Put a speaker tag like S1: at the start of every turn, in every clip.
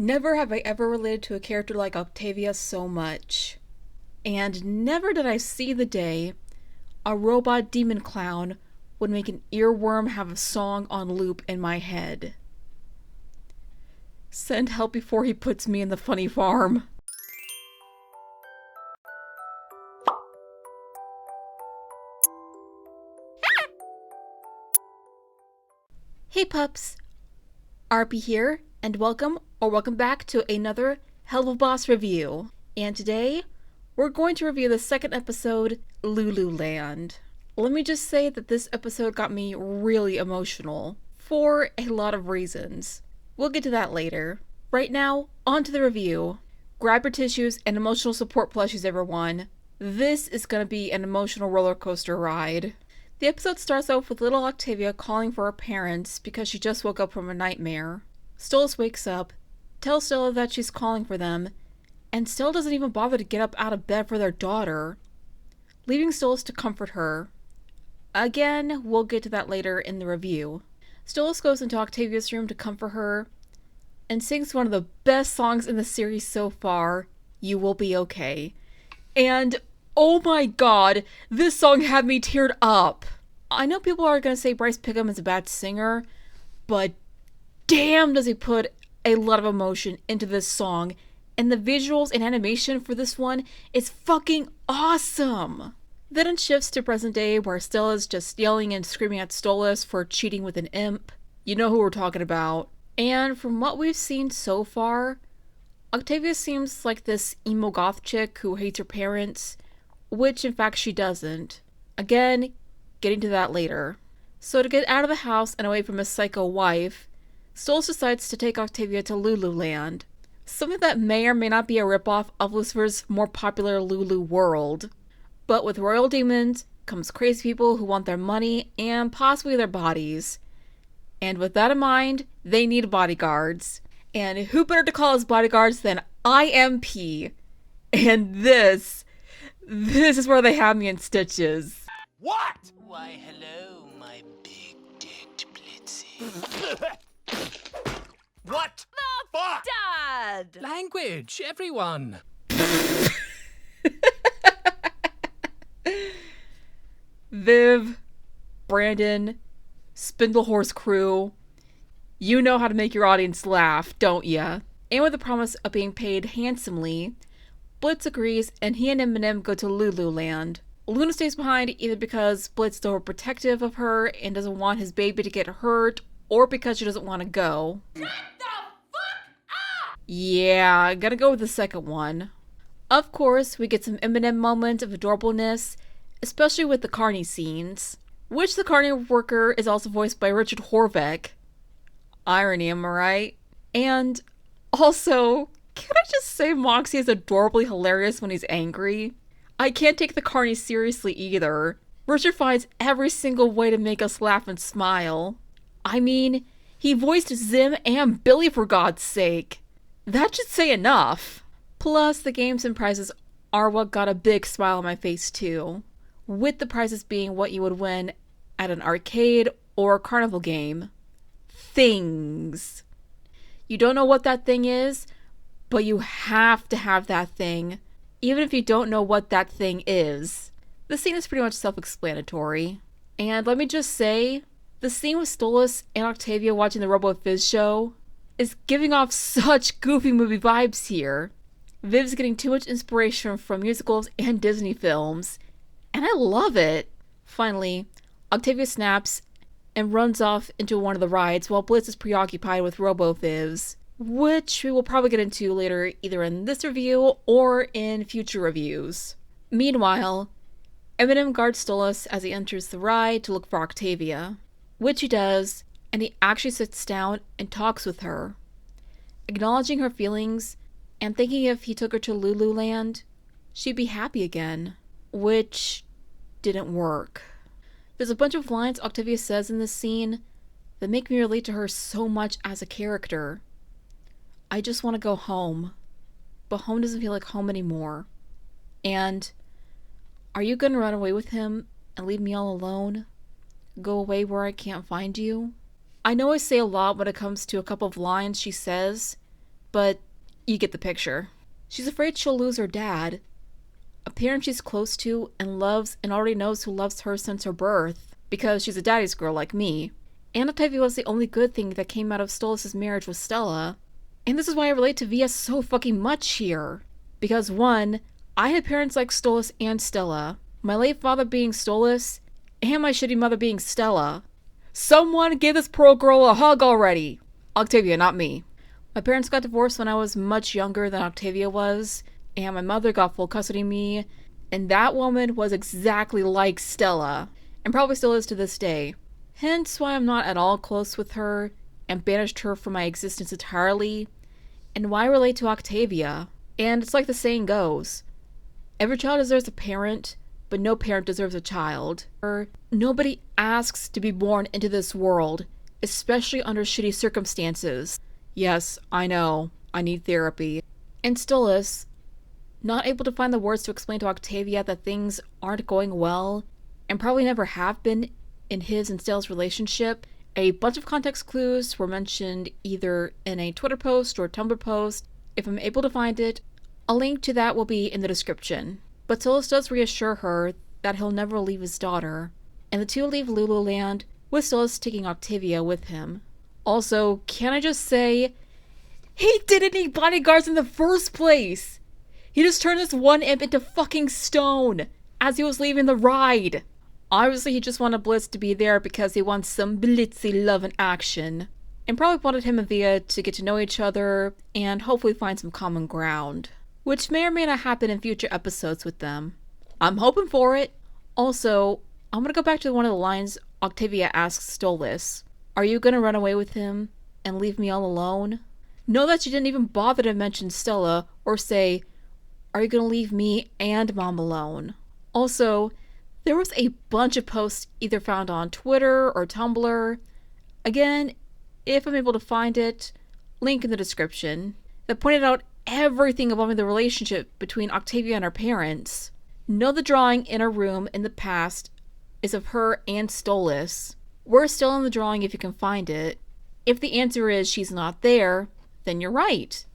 S1: Never have I ever related to a character like Octavia so much. And never did I see the day a robot demon clown would make an earworm have a song on loop in my head. Send help before he puts me in the funny farm. Hey pups, RP here, and welcome back to another Hell of a Boss review. And today, we're going to review the second episode, Loo Loo Land. Let me just say that this episode got me really emotional, for a lot of reasons. We'll get to that later. Right now, on to the review. Grab your tissues and emotional support plushies, everyone. This is gonna be an emotional roller coaster ride. The episode starts off with little Octavia calling for her parents because she just woke up from a nightmare. Stolas wakes up, tells Stella that she's calling for them, and Stella doesn't even bother to get up out of bed for their daughter, leaving Stolas to comfort her. Again, we'll get to that later in the review. Stolas goes into Octavia's room to comfort her, and sings one of the best songs in the series so far, You Will Be Okay. And oh my god, this song had me teared up. I know people are going to say Bryce Pickham is a bad singer, but damn does he put a lot of emotion into this song. And the visuals and animation for this one is fucking awesome. Then it shifts to present day where Stella's just yelling and screaming at Stolas for cheating with an imp. You know who we're talking about. And from what we've seen so far, Octavia seems like this emo goth chick who hates her parents, which in fact she doesn't. Again, getting to that later. So to get out of the house and away from his psycho wife, Stolas decides to take Octavia to Loo Loo Land, something that may or may not be a ripoff of Lucifer's more popular Loo Loo world. But with royal demons comes crazy people who want their money and possibly their bodies. And with that in mind, they need bodyguards. And who better to call as bodyguards than IMP? And this is where they have me in stitches.
S2: What? Why, hello, my big dick Blitzy. What the fuck?
S3: Dad!
S2: Language, everyone.
S1: Viv, Brandon, Spindlehorse crew, you know how to make your audience laugh, don't ya? And with the promise of being paid handsomely, Blitz agrees and he and Eminem go to Loo Loo Land. Luna stays behind either because Blitz is overprotective of her and doesn't want his baby to get hurt, or because she doesn't want to go.
S3: Shut the fuck up!
S1: Yeah, gotta go with the second one. Of course, we get some Eminem moments of adorableness, especially with the carny scenes, which the carny worker is also voiced by Richard Horvath. Irony, am I right? And also, can I just say Moxie is adorably hilarious when he's angry? I can't take the carny seriously either. Richard finds every single way to make us laugh and smile. I mean, he voiced Zim and Billy for God's sake. That should say enough. Plus, the games and prizes are what got a big smile on my face too, with the prizes being what you would win at an arcade or carnival game. Things. You don't know what that thing is, but you have to have that thing, even if you don't know what that thing is. The scene is pretty much self-explanatory. And let me just say, the scene with Stolas and Octavia watching the RoboFizz show is giving off such goofy movie vibes here. Viv's getting too much inspiration from musicals and Disney films, and I love it. Finally, Octavia snaps and runs off into one of the rides while Blitz is preoccupied with RoboFizz, which we will probably get into later either in this review or in future reviews. Meanwhile, Eminem guards Stolas as he enters the ride to look for Octavia, which he does, and he actually sits down and talks with her, acknowledging her feelings and thinking if he took her to Loo Loo Land, she'd be happy again, which didn't work. There's a bunch of lines Octavia says in this scene that make me relate to her so much as a character. I just want to go home, but home doesn't feel like home anymore. And, are you gonna run away with him and leave me all alone? Go away where I can't find you? I know I say a lot when it comes to a couple of lines she says, but you get the picture. She's afraid she'll lose her dad, a parent she's close to and loves and already knows who loves her since her birth, because she's a daddy's girl like me. And Octavia was the only good thing that came out of Stolas' marriage with Stella. And this is why I relate to Via so fucking much here. Because 1, I had parents like Stolas and Stella. My late father being Stolas, and my shitty mother being Stella. Someone give this poor girl a hug already! Octavia, not me. My parents got divorced when I was much younger than Octavia was, and my mother got full custody of me, and that woman was exactly like Stella, and probably still is to this day. Hence why I'm not at all close with her, and banished her from my existence entirely, and why I relate to Octavia. And it's like the saying goes, every child deserves a parent, but no parent deserves a child. Nobody asks to be born into this world, especially under shitty circumstances. Yes, I know, I need therapy. And Stolas, not able to find the words to explain to Octavia that things aren't going well, and probably never have been in his and Stella's relationship. A bunch of context clues were mentioned either in a Twitter post or Tumblr post. If I'm able to find it, a link to that will be in the description. But Stolas does reassure her that he'll never leave his daughter, and the two leave Loo Loo Land, with Stolas taking Octavia with him. Also, can I just say, he didn't need bodyguards in the first place! He just turned this one imp into fucking stone as he was leaving the ride! Obviously, he just wanted Blitz to be there because he wants some blitzy love and action, and probably wanted him and Via to get to know each other and hopefully find some common ground, which may or may not happen in future episodes with them. I'm hoping for it. Also, I'm gonna go back to one of the lines Octavia asks Stolas. Are you gonna run away with him and leave me all alone? Know that she didn't even bother to mention Stella or say, are you gonna leave me and Mom alone? Also, there was a bunch of posts either found on Twitter or Tumblr. Again, if I'm able to find it, link in the description, that pointed out everything involving the relationship between Octavia and her parents. Know the drawing in her room in the past is of her and Stolas. We're still in the drawing if you can find it. If the answer is she's not there, then you're right.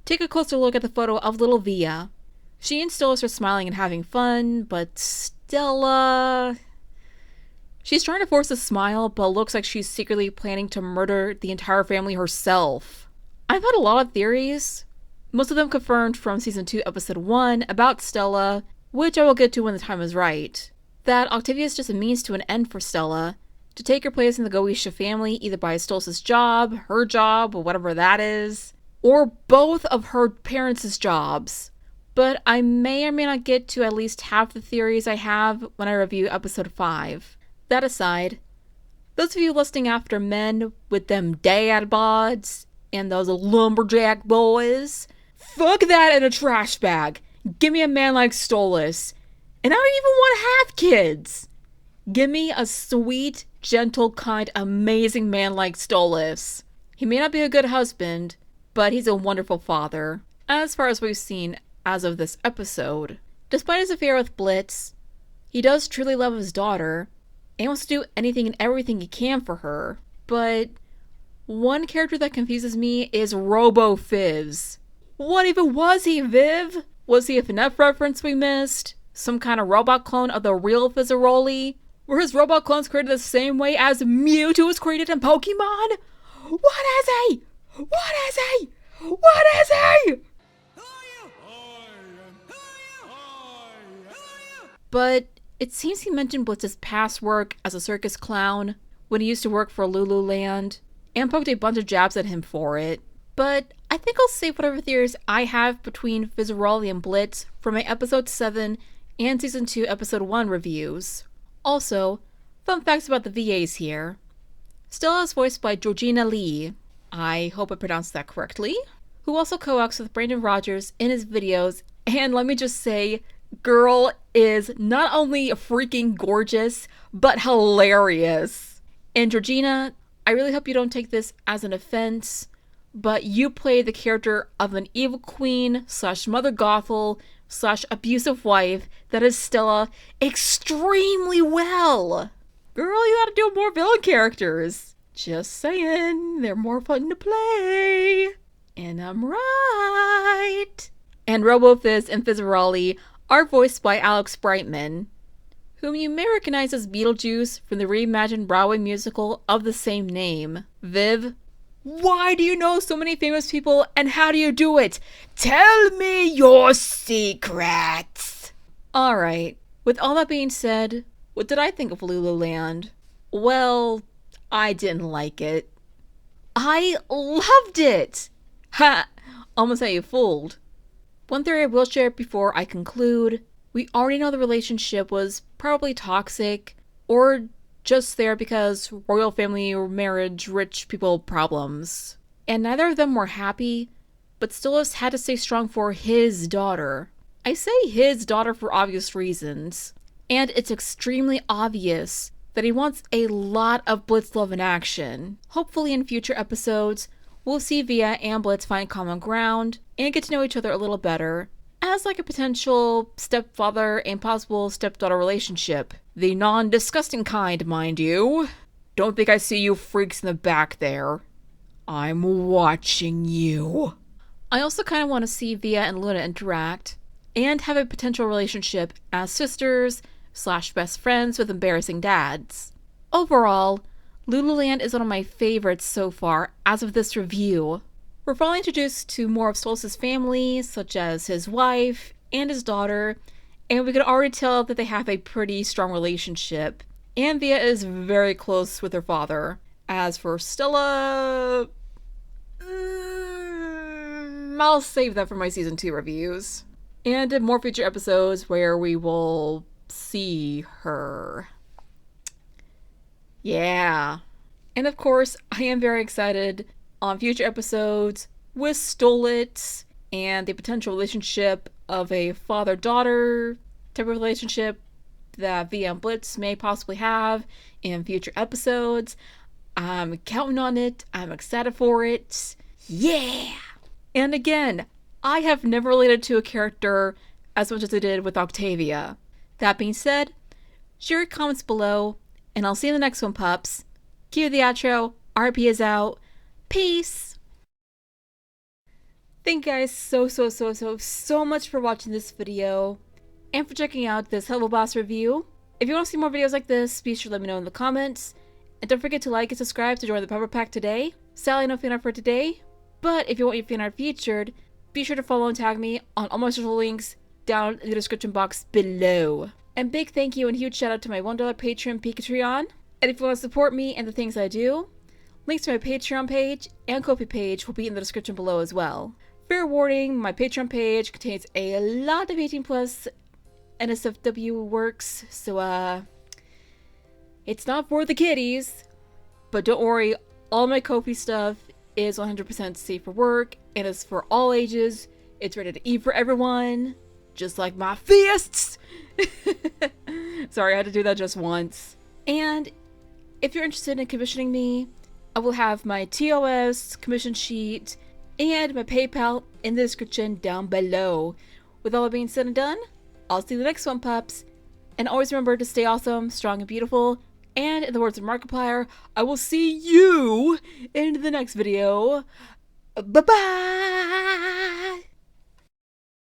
S1: Take a closer look at the photo of little Via. She and Stolas are smiling and having fun, but Stella... She's trying to force a smile, but looks like she's secretly planning to murder the entire family herself. I've had a lot of theories, most of them confirmed from Season 2, Episode 1, about Stella, which I will get to when the time is right. That Octavia is just a means to an end for Stella, to take her place in the Goetia family either by Stolas' job, her job, or whatever that is, or both of her parents' jobs. But I may or may not get to at least half the theories I have when I review Episode 5. That aside, those of you lusting after men with them dad bods and those lumberjack boys, fuck that in a trash bag. Give me a man like Stolas. And I don't even want to have kids. Give me a sweet, gentle, kind, amazing man like Stolas. He may not be a good husband, but he's a wonderful father, as far as we've seen as of this episode. Despite his affair with Blitz, he does truly love his daughter, and wants to do anything and everything he can for her. But one character that confuses me is Robo-Fizz. What even was he, Viv? Was he a FNAF reference we missed? Some kind of robot clone of the real Fizzaroli? Were his robot clones created the same way as Mewtwo was created in Pokemon? What is he? What is he? What is he? But it seems he mentioned Blitz's past work as a circus clown when he used to work for Loo Loo Land, and poked a bunch of jabs at him for it. But I think I'll save whatever theories I have between Fizzaroli and Blitz for my Episode 7 and Season 2 Episode 1 reviews. Also, fun facts about the VAs here. Stella is voiced by Georgina Lee, I hope I pronounced that correctly, who also co-acts with Brandon Rogers in his videos, and let me just say, girl is not only freaking gorgeous, but hilarious. And Georgina, I really hope you don't take this as an offense, but you play the character of an evil queen / Mother Gothel / abusive wife that is Stella extremely well. Girl, you gotta do more villain characters. Just saying, they're more fun to play. And I'm right. And RoboFizz and Fizzarolli are voiced by Alex Brightman, whom you may recognize as Beetlejuice from the reimagined Broadway musical of the same name. Viv, why do you know so many famous people and how do you do it? Tell me your secrets! Alright, with all that being said, what did I think of Loo Loo Land? Well, I didn't like it. I loved it! Ha! Almost had you fooled. One theory I will share before I conclude. We already know the relationship was probably toxic, or just there because royal family or marriage, rich people problems. And neither of them were happy, but still had to stay strong for his daughter. I say his daughter for obvious reasons. And it's extremely obvious that he wants a lot of Blitz love in action. Hopefully in future episodes, we'll see Via and Blitz find common ground and get to know each other a little better as like a potential stepfather and possible stepdaughter relationship. The non-disgusting kind, mind you. Don't think I see you freaks in the back there. I'm watching you. I also kind of want to see Via and Luna interact and have a potential relationship as sisters / best friends with embarrassing dads. Overall, Loo Loo Land is one of my favorites so far as of this review. We're finally introduced to more of Solstice's family, such as his wife and his daughter, and we can already tell that they have a pretty strong relationship. And Via is very close with her father. As for Stella, I'll save that for my season 2 reviews. And in more future episodes where we will see her. Yeah. And of course, I am very excited on future episodes with Stolitz and the potential relationship of a father-daughter type of relationship that Via and Blitz may possibly have in future episodes. I'm counting on it. I'm excited for it. Yeah! And again, I have never related to a character as much as I did with Octavia. That being said, share your comments below, and I'll see you in the next one, pups. Cue the outro. RP is out. Peace! Thank you guys so much for watching this video and for checking out this Hello Boss review. If you want to see more videos like this, be sure to let me know in the comments. And don't forget to like and subscribe to join the Pepper Pack today. Sadly, no fan art for today, but if you want your fan art featured, be sure to follow and tag me on all my social links down in the description box below. And big thank you and huge shout out to my $1 patron Picarto. And if you want to support me and the things I do, links to my Patreon page and Ko-fi page will be in the description below as well. Fair warning, my Patreon page contains a lot of 18+ NSFW works, so it's not for the kiddies. But don't worry, all my Ko-fi stuff is 100% safe for work and is for all ages. It's ready to eat for everyone, just like my fists. Sorry, I had to do that just once. And if you're interested in commissioning me, I will have my TOS commission sheet and my PayPal in the description down below. With all that being said and done, I'll see you in the next one, pups. And always remember to stay awesome, strong, and beautiful. And in the words of Markiplier, I will see you in the next video. Bye-bye!